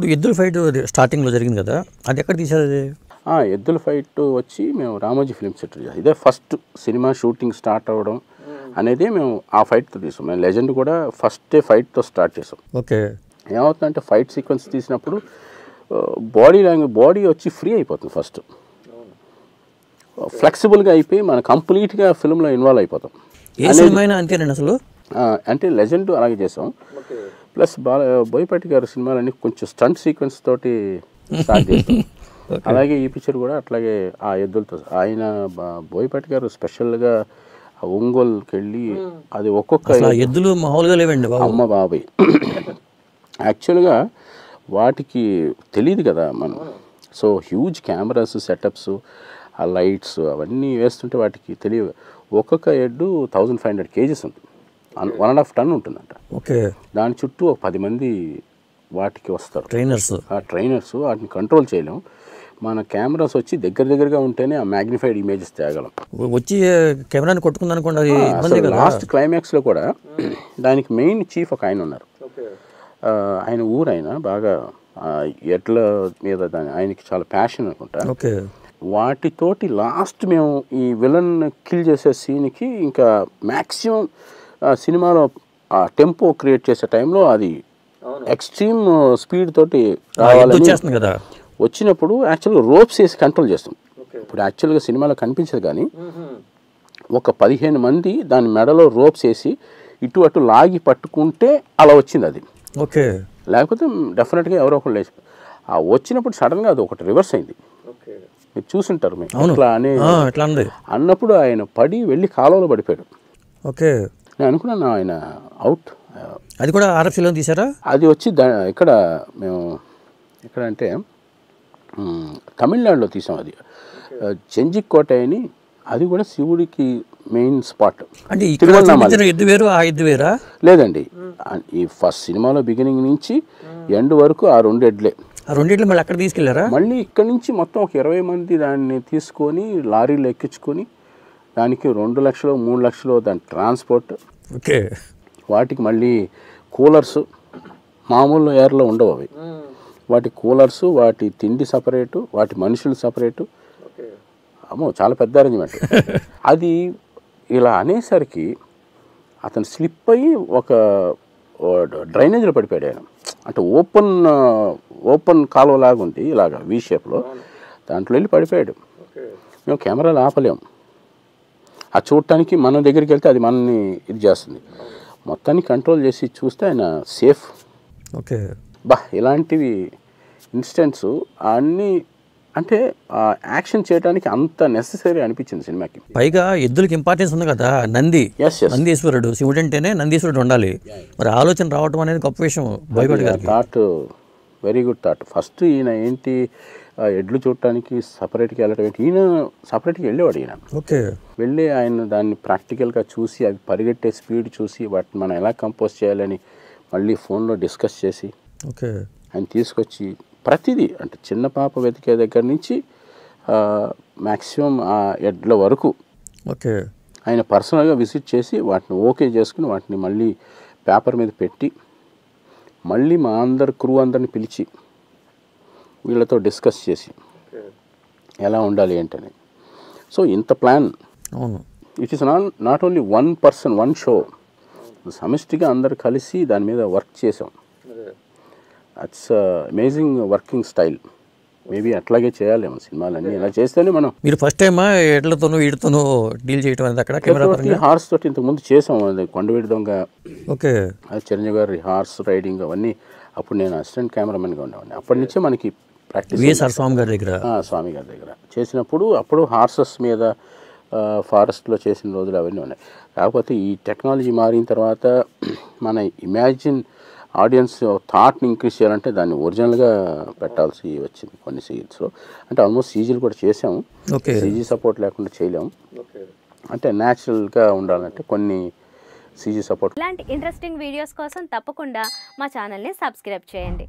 ఇప్పుడు ఎద్దుల ఫైట్ స్టార్టింగ్లో జరిగింది కదా, అది ఎక్కడ తీశారు? అది ఎద్దుల ఫైట్ వచ్చి మేము రామోజీ ఫిల్మ్ సిటీ, ఇదే ఫస్ట్ సినిమా షూటింగ్ స్టార్ట్ అవ్వడం అనేది మేము ఆ ఫైట్తో తీసాం. మేము లెజెండ్ కూడా ఫస్ట్ డే ఫైట్తో స్టార్ట్ చేసాం. ఓకే. ఏమవుతుందంటే ఫైట్ సీక్వెన్స్ తీసినప్పుడు బాడీ వచ్చి ఫ్రీ అయిపోతుంది. ఫస్ట్ ఫ్లెక్సిబుల్గా అయిపోయి మనం కంప్లీట్గా ఫిల్మ్లో ఇన్వాల్వ్ అయిపోతాం. ఏ సినిమా అయినా అంతేనండి అసలు. అంటే లెజెండ్ అలాగే చేసాం. ప్లస్ బోయపాటి గారి సినిమాలన్నీ కొంచెం స్టంట్ సీక్వెన్స్ తోటి స్టార్ట్ చేస్తాం. అలాగే ఈ పిక్చర్ కూడా అట్లాగే ఆ ఎద్దులతో. ఆయన బోయపాటి గారు స్పెషల్గా ఒంగోలుకి వెళ్ళి అది ఒక్కొక్క ఎద్దులు మామూలుగా లేవండి అమ్మ బాబాయ్. యాక్చువల్గా వాటికి తెలియదు కదా మనం. సో హ్యూజ్ కెమెరాస్ సెటప్స్, ఆ లైట్స్ అవన్నీ వేస్తుంటే వాటికి తెలియదు. ఒక్కొక్క ఎడ్డు 1500 kgs ఉంటుంది, 1.5 ton ఉంటుందంట. ఓకే. దాని చుట్టూ ఒక 10 మంది వాటికి వస్తారు, ట్రైనర్స్. ఆ ట్రైనర్స్ వాటిని కంట్రోల్ చేయలేం. మన కెమెరాస్ వచ్చి దగ్గరగా ఉంటేనే ఆ మ్యాగ్నిఫైడ్ ఇమేజెస్ తేగలం. వచ్చి కెమెరాని కొట్టుకుంది అనుకోండి. లాస్ట్ క్లైమాక్స్లో కూడా దానికి మెయిన్ చీఫ్ ఒక ఆయన ఉన్నారు. ఆయన ఊరైనా బాగా ఎడ్ల మీద ఆయనకి చాలా ప్యాషన్ అనుకుంటా. ఓకే. వాటితోటి లాస్ట్ మేము ఈ విలన్ కిల్ చేసే సీన్కి ఇంకా మ్యాక్సిమం సినిమాలో టెంపో క్రియేట్ చేసే టైంలో అది ఎక్స్ట్రీమ్ స్పీడ్ తోటి రావాలని కదా. వచ్చినప్పుడు యాక్చువల్గా రోప్స్ వేసి కంట్రోల్ చేస్తాం. ఇప్పుడు యాక్చువల్గా సినిమాలో కనిపించదు కానీ ఒక 15 మంది దాని మెడలో రోప్స్ వేసి ఇటు అటు లాగి పట్టుకుంటే అలా వచ్చింది అది. ఓకే. లేకపోతే డెఫినెట్గా ఎవరో ఒకరు లేచి వచ్చినప్పుడు సడన్గా అది ఒకటి రివర్స్ అయింది. మీరు చూసుంటారు మీరు అట్లా అన్నప్పుడు ఆయన పడి వెళ్ళి కాలువలో పడిపోయాడు. ఓకే. నేను అనుకున్నాను ఆయన అవుట్. అది కూడా ఆర్ఎఫ్సీలో తీసారా? అది వచ్చి ఇక్కడ మేము ఎక్కడ అంటే తమిళనాడులో తీసాం. అది చెంజికోట అని, అది కూడా శివుడికి మెయిన్ స్పాట్. అంటే ఎద్దు వేరు ఆ ఎద్దు వేరా? లేదండి, ఈ ఫస్ట్ సినిమాలో బిగినింగ్ నుంచి ఎండ్ వరకు ఆ 2 ఎడ్లే. ఆ 2 ఎడ్లు మళ్ళీ అక్కడ తీసుకెళ్లారా? మళ్ళీ ఇక్కడ నుంచి మొత్తం ఒక 20 మంది దాన్ని తీసుకొని లారీలో ఎక్కించుకొని దానికి 2 లక్షలు 3 లక్షలు దాని ట్రాన్స్పోర్ట్. ఓకే. వాటికి మళ్ళీ కూలర్స్ మామూలు ఎయిర్లో ఉండవు అవి. వాటి కూలర్స్, వాటి తిండి సపరేటు, వాటి మనుషులు సపరేటు. అమ్మో చాలా పెద్ద అరేంజ్మెంట్. అది ఇలా అనేసరికి అతను స్లిప్ అయ్యి ఒక డ్రైనేజ్లో పడిపోయాడు ఆయన. అంటే ఓపెన్ కాలువ లాగా ఉంది ఇలాగా వీ షేప్లో, దాంట్లో వెళ్ళి పడిపోయాడు. మేము కెమెరాలు ఆపలేము. అది చూడటానికి మన దగ్గరికి వెళ్తే అది మనల్ని ఇది చేస్తుంది. మొత్తాన్ని కంట్రోల్ చేసి చూస్తే ఆయన సేఫ్. ఓకే. ఇలాంటివి ఇన్సిడెంట్స్ అన్నీ అంటే యాక్షన్ చేయడానికి అంత నెసెసరీ అనిపించింది సినిమాకి. పైగా ఎద్దులకి ఇంపార్టెన్స్ ఉంది కదా. నందీశ్వరుడు, శివుడు అంటేనే నందీశ్వరుడు ఉండాలి. మరి ఆలోచన రావటం అనేది గొప్ప విషయం. Thought very good thought. First ఈయన ఏంటి ఎడ్లు చూడటానికి సపరేట్గా వెళ్ళటం ఏంటి, ఈయన సపరేట్గా వెళ్ళేవాడు. ఈయన వెళ్ళి ఆయన దాన్ని ప్రాక్టికల్గా చూసి అవి పరిగెట్టే స్పీడ్ చూసి వాటిని మనం ఎలా కంపోజ్ చేయాలని మళ్ళీ ఫోన్లో డిస్కస్ చేసి ఆయన తీసుకొచ్చి ప్రతిదీ అంటే చిన్న పాప వెతికే దగ్గర నుంచి మ్యాక్సిమం ఆ ఎడ్ల వరకు ఆయన పర్సనల్గా విజిట్ చేసి వాటిని ఓకే చేసుకుని వాటిని మళ్ళీ పేపర్ మీద పెట్టి మళ్ళీ మా క్రూ అందరిని పిలిచి వీళ్ళతో డిస్కస్ చేసి ఎలా ఉండాలి ఏంటని. సో ఇంత plan. It is not only 1 person 1 show, సమిష్టిగా అందరు కలిసి దాని మీద వర్క్ చేసాం. That's amazing working style. Maybe అట్లాగే చేయాలేమో సినిమాలన్నీ. ఇలా చేస్తేనే మనం. మీరు ఫస్ట్ టైం ఎడ్లతోనూ వీటితోనూ డీల్ చేయడం అనేది అక్కడ హార్స్ తోటి ఇంతకుముందు చేసాం. అది కొండవీడి దొంగ, ఓకే, అది చిరంజీవి గారి హార్స్ రైడింగ్ అవన్నీ. అప్పుడు నేను అసిస్టెంట్ కెమెరామెన్గా ఉండేవాడిని. అప్పటి నుంచే మనకి ప్రాక్టీస్. స్వామి గారి దగ్గర చేసినప్పుడు అప్పుడు హార్సెస్ మీద ఫారెస్ట్లో చేసిన రోజులు అవన్నీ ఉన్నాయి. కాకపోతే ఈ టెక్నాలజీ మారిన తర్వాత మన ఇమాజిన్ ఆడియన్స్ థాట్ని ఇంక్రీజ్ చేయాలంటే దాన్ని ఒరిజినల్గా పెట్టాల్సి వచ్చింది కొన్ని సీన్స్లో. అంటే ఆల్మోస్ట్ సీజీలు కూడా చేసాము. సీజీ సపోర్ట్ లేకుండా చేయలేము. అంటే న్యాచురల్గా ఉండాలంటే కొన్ని సీజీ సపోర్ట్. ఇలాంటి ఇంట్రెస్టింగ్ వీడియోస్ కోసం తప్పకుండా మా ఛానల్ని సబ్స్క్రైబ్ చేయండి.